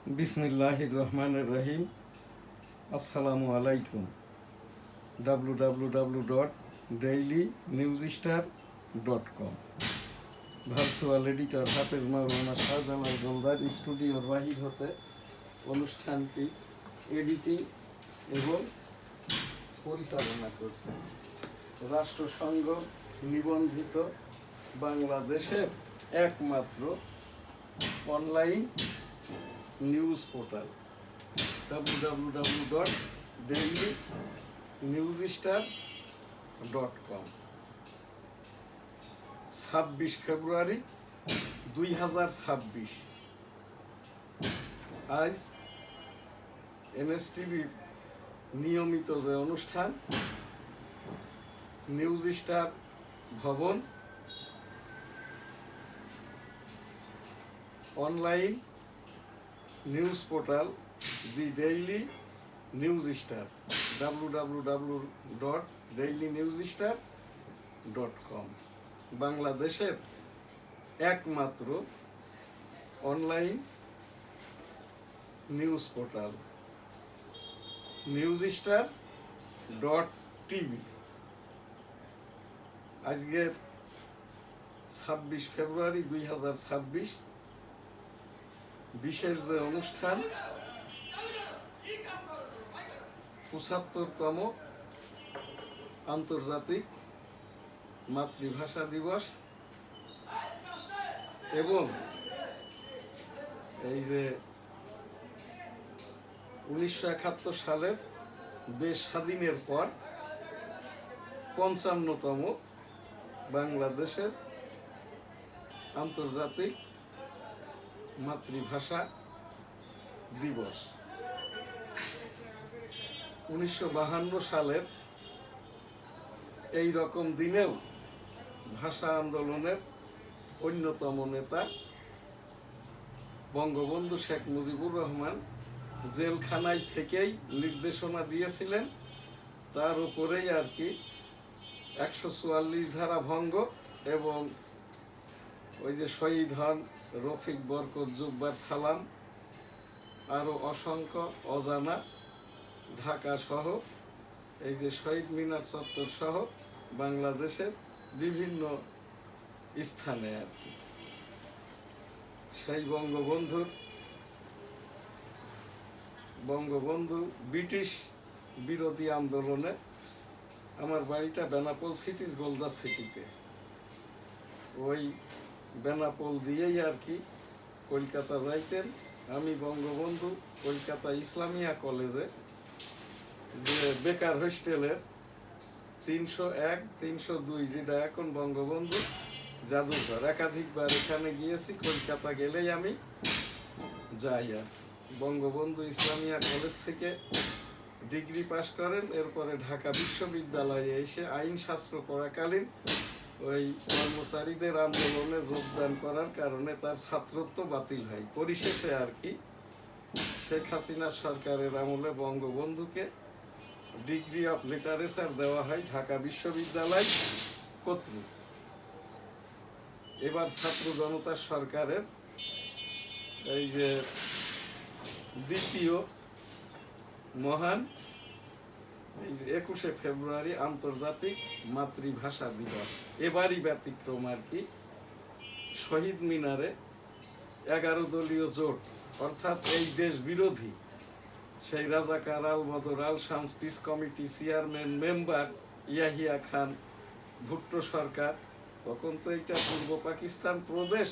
বিসমিল্লাহির রহমানির রহিম। আসসালামু আলাইকুম। www.dailynewsstar.com ভার্চুয়াল এডিটর হাফেজ মাওলানা শাহজালাল গোলদার স্টুডিওর বাহির হতে অনুষ্ঠানটি এডিটিং এবং পরিচালনা করছেন রাষ্ট্রসংঘ নিবন্ধিত বাংলাদেশের একমাত্র অনলাইন নিউজ পোর্টাল www.dailynewsstar.com 26 ফেব্রুয়ারি 2026। আজ এমএসটিভির নিয়মিত যে অনুষ্ঠান নিউজ স্টার ভবন অনলাইন নিউজ পোর্টাল দি ডেইলি নিউজ স্টার www.dailynewsstar.com বাংলাদেশের একমাত্র অনলাইন নিউজ পোর্টাল newsstar.tv। আজকের 26 ফেব্রুয়ারি 2026 বিশেষ যে অনুষ্ঠান ৭৫তম আন্তর্জাতিক মাতৃভাষা দিবস এবং এই যে 1971 সালের দেশ স্বাধীনের পর ৫৫তম বাংলাদেশের আন্তর্জাতিক মাতৃভাষা দিবস। 1952 সালের এই রকম দিনেও ভাষা আন্দোলনের অন্যতম নেতা বঙ্গবন্ধু শেখ মুজিবুর রহমান জেলখানায় থেকেই নির্দেশনা দিয়েছিলেন তার উপরেই আর কি 144 ধারা ভঙ্গ এবং ওই যে শহীদ হন রফিক বরকত জুব্বার সালাম আরও অসংখ্য অজানা ঢাকা সহ এই যে শহীদ মিনার চত্বর সহ বাংলাদেশের বিভিন্ন স্থানে আর কি সেই বঙ্গবন্ধু ব্রিটিশ বিরোধী আন্দোলনে আমার বাড়িটা বেনাপোল সিটির গোলদা সিটিতে, ওই বেনাপোল দিয়েই আর কি কলকাতা যাইতেন। আমি বঙ্গবন্ধু কলকাতা ইসলামিয়া কলেজে যে বেকার হোস্টেলের 301, 302 যেটা এখন বঙ্গবন্ধু জাদুঘর, একাধিকবার এখানে গিয়েছি। কলকাতা গেলেই আমি যাই। আর বঙ্গবন্ধু ইসলামিয়া কলেজ থেকে ডিগ্রি পাশ করেন, এরপরে ঢাকা বিশ্ববিদ্যালয়ে এসে আইনশাস্ত্র পড়াকালীন ওই কর্মচারীদের আন্দোলনে যোগদান করার কারণে তার ছাত্রত্ব বাতিল হয়। পরিশেষে আর কি শেখ হাসিনা সরকারের আমলে বঙ্গবন্ধুকে ডিগ্রি অফ লিটারেচার দেওয়া হয় ঢাকা বিশ্ববিদ্যালয় কর্তৃক। এবার ছাত্র জনতা সরকারের এই যে দ্বিতীয় মহান এই যে 21শে ফেব্রুয়ারি আন্তর্জাতিক মাতৃভাষা দিবস, এবারই ব্যতিক্রম আর কি। শহীদ মিনারে 11 দলীয় জোট অর্থাৎ এই দেশ বিরোধী সেই রাজাকার Al Badr Al Shams peace committee chairman member Yahya Khan Bhutto সরকার, তখন তো এটা পূর্ব পাকিস্তান প্রদেশ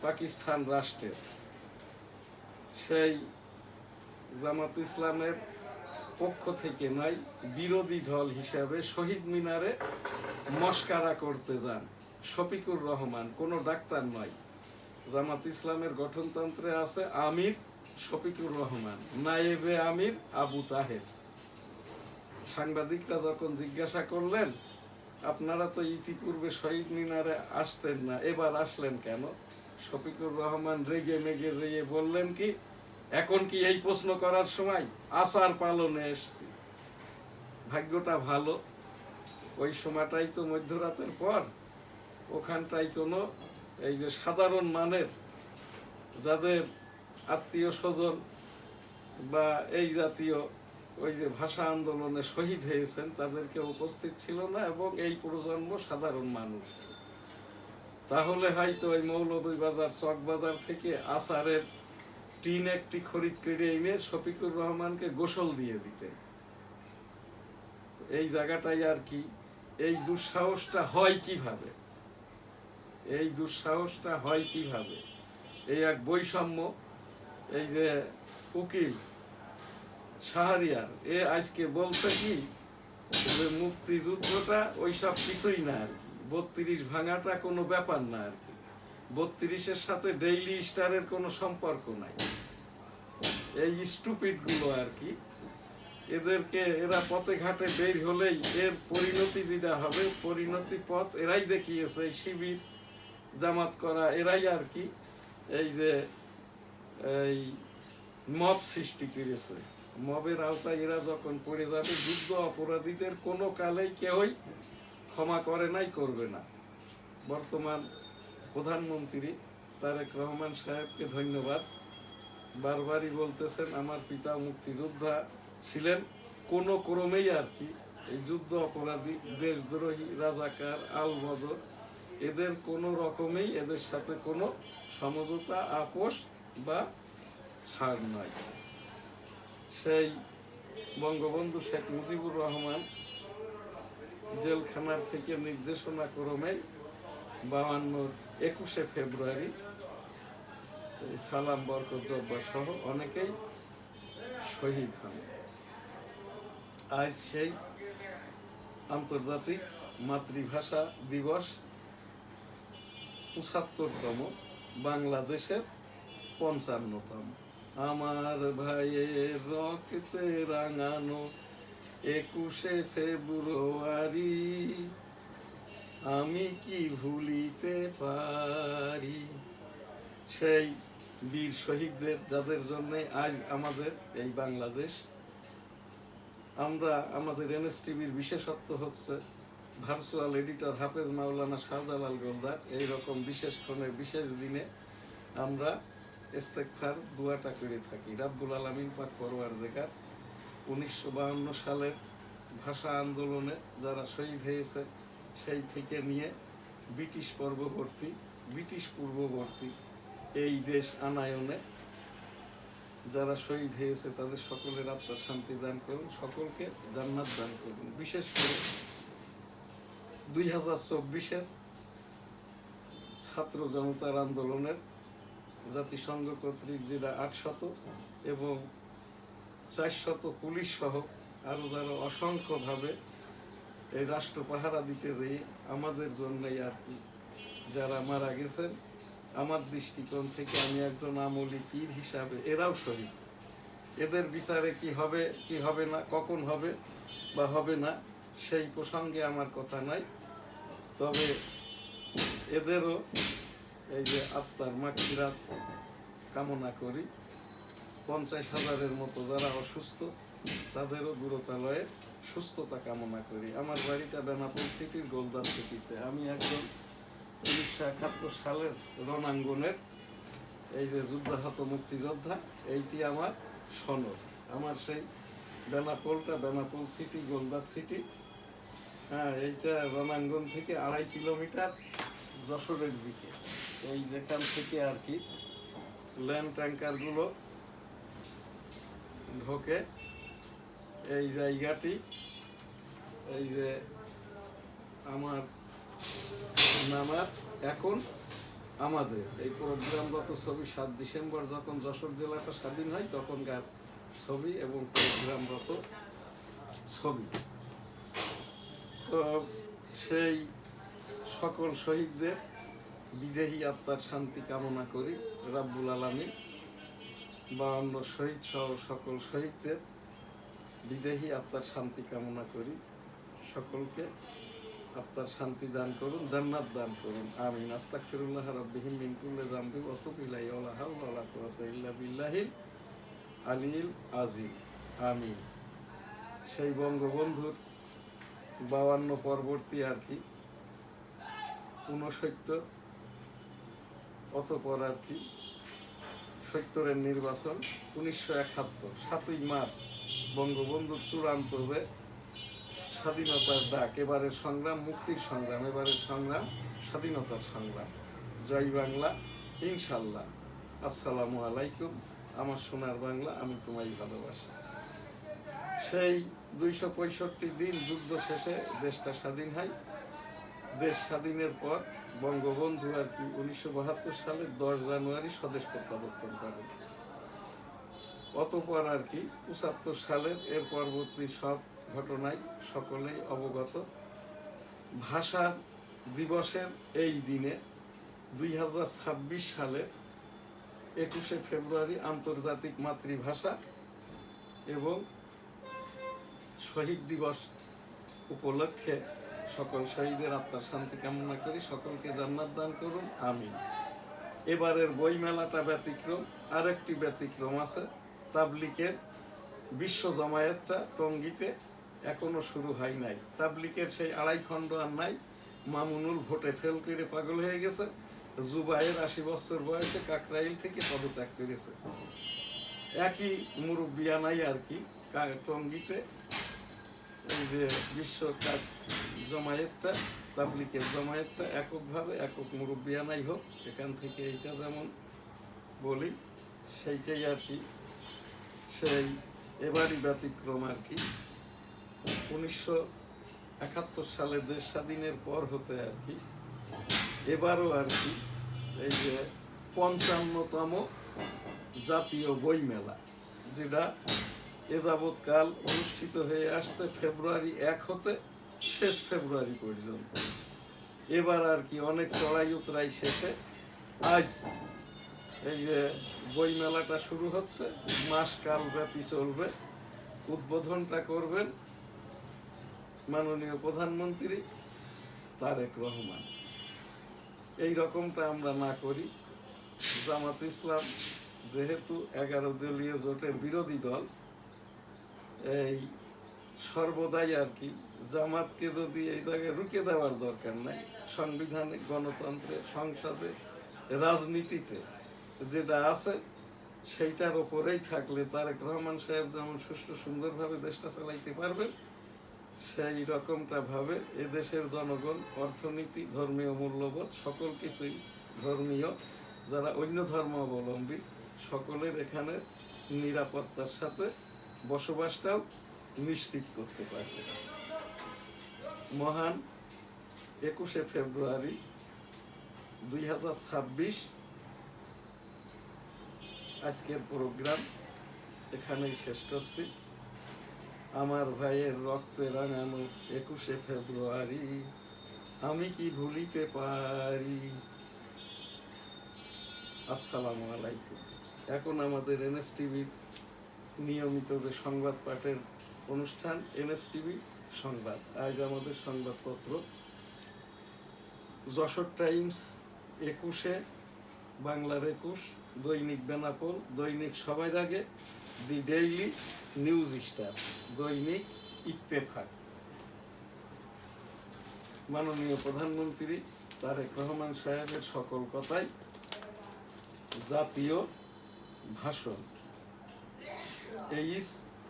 পাকিস্তান রাষ্ট্রের, সেই জামাত ইসলামের পক্ষ থেকে নয় বিরোধী দল হিসাবে শহীদ মিনারে মশকারা করতে যান শফিকুর রহমান, কোনো ডাক্তার নয়। জামাত ইসলামের গঠনতন্ত্রে আছে আমির শফিকুর রহমান, নায়েবে আমির আবু তাহের। সাংবাদিকরা যখন জিজ্ঞাসা করলেন আপনারা তো ইতিপূর্বে শহীদ মিনারে আসতেন না, এবার আসলেন কেন? শফিকুর রহমান রেগে মেগে বললেন কি, এখন কি এই প্রশ্ন করার সময়? আচার পালনে এসছি। ভাগ্যটা ভালো, ওই সময়টাই তো মধ্যরাতের পর, ওখানটায় কোনো এই যে সাধারণ মানের যাদের আত্মীয় স্বজন বা এই জাতীয় ওই যে ভাষা আন্দোলনে শহীদ হয়েছেন তাদেরকে উপস্থিত ছিল না, এবং এই প্রজন্ম সাধারণ মানুষ। তাহলে হয়তো ওই মৌলভীবাজার চকবাজার থেকে আচারের টিন একটি খরিদ করে এনে শফিকুর রহমানকে গোসল দিয়ে দিতেন। এই জায়গাটাই আর কি, এই দুঃসাহসটা হয় কিভাবে, এই দুঃসাহসটা হয় কিভাবে? এই এক বৈষম্য। এই যে উকিল শাহরিয়ার আজকে বলছে কি যে মুক্তিযুদ্ধটা ওই সব কিছুই না আর কি, 32 ভাঙাটা কোনো ব্যাপার না আর কি, 32-এর সাথে ডেইলি স্টারের কোনো সম্পর্ক নাই। এই স্টুপিড গুলো আর কি, এদেরকে এরা পথে ঘাটে বের হলেই এর পরিণতি যেটা হবে, পরিণতি পথ এরাই দেখিয়েছে। এই শিবির জামাত করা এরাই আর কি, এই যে এই মব সৃষ্টি করেছে। মবের আওতায় এরা যখন পড়ে যাবে, যুদ্ধ অপরাধীদের কোনো কালেই কেউই ক্ষমা করে নাই, করবে না। বর্তমান প্রধানমন্ত্রী তারেক রহমান সাহেবকে ধন্যবাদ, বারবারই বলতেছেন আমার পিতা মুক্তিযোদ্ধা ছিলেন। কোনো ক্রমেই আর কি এই যুদ্ধ অপরাধী, দেশদ্রোহী, রাজাকার, আলবদর এদের কোনো রকমেই এদের সাথে কোনো সমঝোতা, আপোষ বা ছাড় নয়। সেই বঙ্গবন্ধু শেখ মুজিবুর রহমান জেলখানার থেকে নির্দেশনা ক্রমে 21শে ফেব্রুয়ারি সালাম বরকত জব্বার সহ অনেকেই শহীদ হন। আজ সেই আন্তর্জাতিক মাতৃভাষা দিবস, 75তম, বাংলাদেশের 55তম। আমার ভাইয়ের রক্তে রাঙানো 21শে ফেব্রুয়ারি আমি কি ভুলিতে পারি। সেই বীর শহীদদের, যাদের জন্য আজ আমাদের এই বাংলাদেশ। আমরা আমাদের এনএসটিভির বিশেষত্ব হচ্ছে ভার্চুয়াল এডিটর হাফেজ মাওলানা শাহজালাল গোলদার। এইরকম বিশেষ ক্ষণে, বিশেষ দিনে আমরা ইস্তেগফার দোয়াটা করে থাকি। রাব্বুল আলামিন পাক পরওয়ারদিগার 1952 সালের ভাষা আন্দোলনে যারা শহীদ হয়েছে, সেই থেকে নিয়ে ব্রিটিশ পূর্ববর্তী এই দেশ আনায়নে যারা শহীদ হয়েছে তাদের সকলের আত্মার শান্তি দান করুন, সকলকে জান্নাত দান করুন। বিশেষ করে 2024-এর ছাত্র জনতার আন্দোলনের জাতিসংঘ কর্তৃক যেটা 800 এবং 400 পুলিশ সহ আরো যারা অসংখ্যভাবে এই রাষ্ট্র পাহারা দিতে যেয়ে আমাদের জন্যই আর কি যারা মারা গেছেন, আমার দৃষ্টিকোণ থেকে আমি একজন আমলি পীর হিসাবে এরাও শহীদ। এদের বিচারে কি হবে কি হবে না, কখন হবে বা হবে না, সেই প্রসঙ্গে আমার কথা নাই। তবে এদেরও এই যে আত্মার মাগফিরাত কামনা করি। 50,000-এর মতো যারা অসুস্থ তাদেরও দূরতালয়ে সুস্থতা কামনা করি। আমার বাড়িটা বেনাপোল সিটির গোলদার সিটিতে। আমি একজন 1971 সালের রণাঙ্গনের এই যে যুদ্ধাহত মুক্তিযোদ্ধা, এইটি আমার সনদ। আমার সেই বেনাপোলটা বেনাপোল সিটি, গোলদার সিটি। হ্যাঁ, এইটা রণাঙ্গন থেকে 2.5 কিলোমিটার যশোরের দিকে। এই যেখান থেকে আর কি ল্যান্ড ট্যাঙ্কারগুলো ঢোকে, এই জায়গাটি, এই যে আমার নামার এখন আমাদের এই প্রোগ্রামগত ছবি 7 ডিসেম্বর যখন যশোর জেলাটা স্বাধীন হয় তখনকার ছবি এবং প্রোগ্রামগত ছবি। তো সেই সকল শহীদদের বিদেহী আত্মার শান্তি কামনা করি। রাব্বুল আলামিন 52 শহীদ সহ সকল শহীদদের বিদেহী আত্মার শান্তি কামনা করি। সকলকে আত্মার শান্তি দান করুন, জান্নাত দান করুন, আমিন। আস্তাগফিরুল্লাহ রাব্বিহিম মিন কুল্লি যামবি ওয়া তুবু ইলাইহি ওয়া লা হাওলা ওয়া লা কুওয়াতা ইল্লা বিল্লাহিল আলিয়্যিল আযীম, আমিন। সেই বঙ্গবন্ধুর 52 পরবর্তী আর কি 69 অতঃপর আর কি সত্তরের নির্বাচন, 1971 7ই মার্চ বঙ্গবন্ধুর চূড়ান্ত যে স্বাধীনতার ডাক, এবারের সংগ্রাম মুক্তির সংগ্রাম, এবারের সংগ্রাম স্বাধীনতার সংগ্রাম। জয় বাংলা, ইনশাল্লাহ। আসসালামু আলাইকুম। আমার সোনার বাংলা, আমি তোমায় ভালোবাসি। সেই 265 দিন যুদ্ধ শেষে দেশটা স্বাধীন হয়। দেশ স্বাধীনের পর বঙ্গবন্ধু আর কি 1972 সালের 10 জানুয়ারি স্বদেশ প্রত্যাবর্তন করেন। অতপর আর কি 75 সালের এর পরবর্তী সব ঘটনায় সকলেই অবগত। ভাষা দিবসের এই দিনে 2026 সালের 21শে ফেব্রুয়ারি আন্তর্জাতিক মাতৃভাষা এবং শহীদ দিবস উপলক্ষে সকল শহীদের আত্মার শান্তি কামনা করি। সকলকে জান্নাত দান করুন, আমিন। এবারের বই মেলাটা ব্যতিক্রম। আরেকটি ব্যতিক্রম আছে, তাবলিকের বিশ্ব জমায়েতটা টঙ্গীতে এখনো শুরু হয় নাই। তাবলিকের সেই 2.5 খণ্ড আর নাই। মামুনুল ভোটে ফেল করে পাগল হয়ে গেছে। জুবাইর 80 বছর বয়সে কাকরাইল থেকে পদত্যাগ করেছে। একই মুরব্বিয়ানাই আর কি টঙ্গীতে এই যে বিশ্ব জমায়েতটা, তাবলিকের জমায়েতটা এককভাবে একক মুরব্বিয়ানাই হোক। এখান থেকে এইটা যেমন বলি সেইটাই আর কি, সেই এবারই ব্যতিক্রম আর কি। 1971 সালে দেশ স্বাধীনের পর হতে আর কি এবারও আর কি এই যে 55তম জাতীয় বই মেলা, যেটা এ যাবৎকাল অনুষ্ঠিত হয়ে আসছে ফেব্রুয়ারি 1 হতে শেষ ফেব্রুয়ারি পর্যন্ত। এবার আর কি অনেক চড়াই উতরাই শেষে আজ এই যে বই মেলাটা শুরু হচ্ছে, মাসকাল ব্যাপী চলবে। উদ্বোধনটা করবেন মাননীয় প্রধানমন্ত্রী তারেক রহমান। এই রকমটা আমরা না করি। জামাত ইসলাম যেহেতু 11 দলীয় জোটের বিরোধী দল, এই সর্বদাই আর কি জামাতকে যদি এই জায়গায় রুখে দেওয়ার দরকার নাই। সংবিধানে, গণতন্ত্রে, সংসদে, রাজনীতিতে যেটা আছে সেইটার ওপরেই থাকলে তারেক রহমান সাহেব যেমন সুষ্ঠু সুন্দরভাবে দেশটা চালাইতে পারবেন, সেই রকমটা ভাবে এদেশের জনগণ, অর্থনীতি, ধর্মীয় মূল্যবোধ সকল কিছুই ধর্মীয়, যারা অন্য ধর্ম অবলম্বী সকলের এখানে নিরাপত্তার সাথে বসবাসটাও নিশ্চিত করতে পারবে। মহান 21শে ফেব্রুয়ারি 2026 আজকের প্রোগ্রাম এখানেই শেষ করছি। আমার ভাইয়ের রক্তে রাঙানো 21শে ফেব্রুয়ারি আমি কি ভুলিতে পারি। আসসালামু আলাইকুম। এখন আমাদের এনএসটিভির নিয়মিত যে সংবাদ পাঠের অনুষ্ঠান, এনএসটিভি সংবাদ। আজ আমাদের সংবাদপত্র যশোর টাইমস 21-এ, বাংলার 21, দৈনিক বেনাপোল, দৈনিক সবার আগে, দি ডেইলি নিউজ স্টার, দৈনিক ইত্তেফাক। মাননীয় প্রধানমন্ত্রী তারেক রহমান সাহেবের সকল কথাই জাতীয় ভাষণ,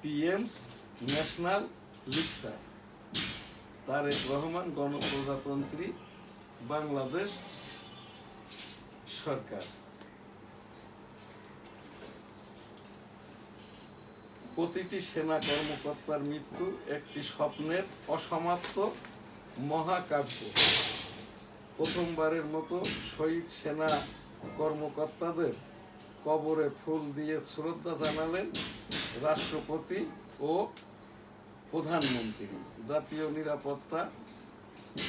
PM's national lecture. Tarique Rahman গণপ্রজাতন্ত্রী বাংলাদেশ সরকার। প্রতিটি সেনা কর্মকর্তার মৃত্যু একটি স্বপ্নের অসমাপ্ত মহাকাব্য। প্রথমবারের মতো শহীদ সেনা কর্মকর্তাদের কবরে ফুল দিয়ে শ্রদ্ধা জানালেন রাষ্ট্রপতি ও প্রধানমন্ত্রী। জাতীয় নিরাপত্তা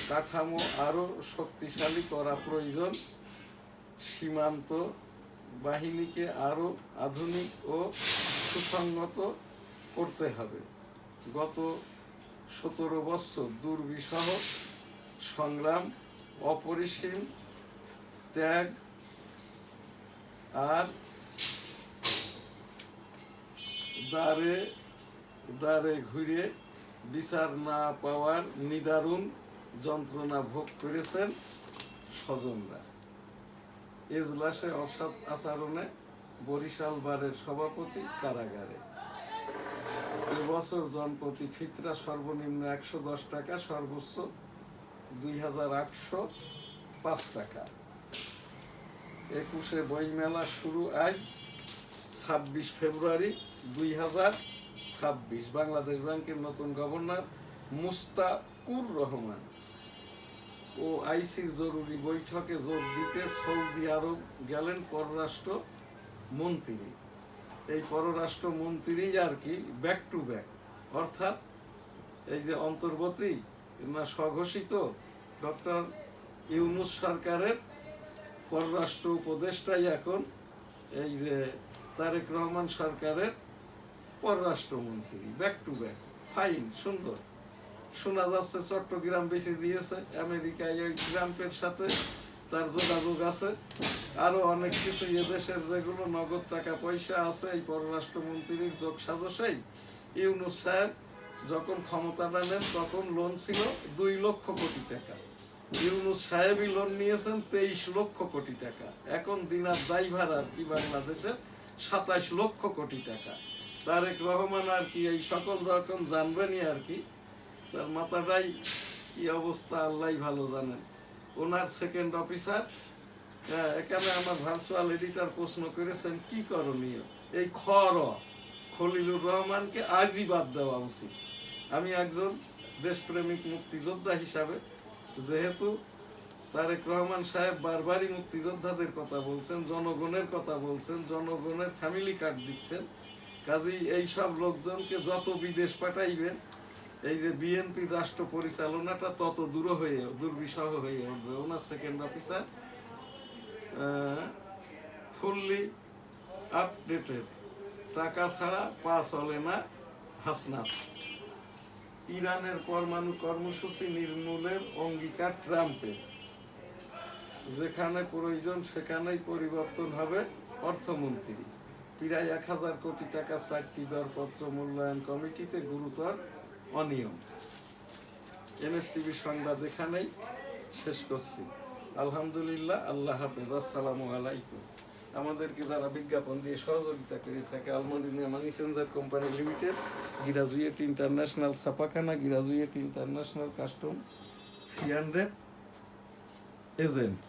কাঠামো আরও শক্তিশালী করা প্রয়োজন। সীমান্ত বাহিনীকে আরও আধুনিক ও সুসংগত করতে হবে। গত 17 বছর দুর্বিষহ সংগ্রাম, অপরিসীম ত্যাগ আর দ্বারে দ্বারে ঘুরে বিচার না পাওয়ার নিদারুণ যন্ত্রণা ভোগ করেছেন স্বজনরা। এজলাসে অসৎ আচরণে বরিশাল বারের সভাপতি কারাগারে। এবছর জনপ্রতি ফিতরা সর্বনিম্ন 110 টাকা, সর্বোচ্চ 2805 টাকা। 21শে বইমেলা শুরু আজ 26 ফেব্রুয়ারি 2026। বাংলাদেশ ব্যাংকের নতুন গভর্নর মুস্তাকুর রহমান ও আইসির জরুরি বৈঠকে যোগ দিতে সৌদি আরব গেলেন পররাষ্ট্র মন্ত্রী। এই পররাষ্ট্র মন্ত্রী আর কি ব্যাক টু ব্যাক, অর্থাৎ এই যে অন্তর্বর্তী না স্বঘোষিত ডক্টর ইউনূস সরকারের পররাষ্ট্র উপদেষ্টাই এখন এই যে তারেক রহমান সরকারের পররাষ্ট্রমন্ত্রী। ব্যাক টু ব্যাক, ফাইন, সুন্দর। শোনা যাচ্ছে চট্টগ্রাম বেশি দিয়েছে আমেরিকায়, ওই ট্রাম্পের সাথে তার যোগাযোগ আছে। আরো অনেক কিছু এদেশের যেগুলো নগদ টাকা পয়সা আছে এই পররাষ্ট্রমন্ত্রীর যোগ সাজসেই ইউনূস সাহেব যখন ক্ষমতাটা নেন তখন লোন ছিল 2 লক্ষ কোটি টাকা। ইউনূস সাহেবই লোন নিয়েছেন 23 লক্ষ কোটি টাকা। এখন দিনার ড্রাইভার আর কি বাংলাদেশের 27 লক্ষ কোটি টাকা। তারেক রহমান আর কি এই সকল যখন জানবেনই আর কি, তার মাথাটাই কি অবস্থা আল্লাহ ভালো জানেন। ওনার সেকেন্ড অফিসার, এখানে আমার ভার্চুয়াল এডিটর প্রশ্ন করেছেন কি করণীয়। এই খলিলুর রহমানকে আজই বাদ দেওয়া উচিত। আমি একজন দেশপ্রেমিক মুক্তিযোদ্ধা হিসাবে, যেহেতু তারেক রহমান সাহেব বারবারই মুক্তিযোদ্ধাদের কথা বলছেন, জনগণের কথা বলছেন, জনগণের ফ্যামিলি কার্ড দিচ্ছেন, কাজেই এই সব লোকজনকে যত বিদেশ পাঠাইবেন এই যে বিএনপির রাষ্ট্র পরিচালনাটা তত দুর্বিষহ হয়ে উঠবে। ওনার সেকেন্ড অফিসার ফুললি আপডেটেড, টাকা ছাড়া পা চলে না হাসনাত। ইরানের পরমাণু কর্মসূচি নির্মূলের অঙ্গীকার ট্রাম্পের, যেখানে প্রয়োজন সেখানেই পরিবর্তন হবে অর্থমন্ত্রী। প্রায় 1000 কোটি টাকা 4টি দরপত্র মূল্যায়ন কমিটিতে গুরুতর অনিয়ম। এনএসটিভি সংবাদ এখানেই শেষ করছি। আলহামদুলিল্লাহ, আল্লাহ হাফেজ, আসসালামু আলাইকুম। আমাদেরকে যারা বিজ্ঞাপন দিয়ে সহযোগিতা করে থাকে Almadinia money changer company limited, graduate international ছাপাখানা, গ্রাজুয়েট ইন্টারন্যাশনাল কাস্টম 300 এজেন্ট।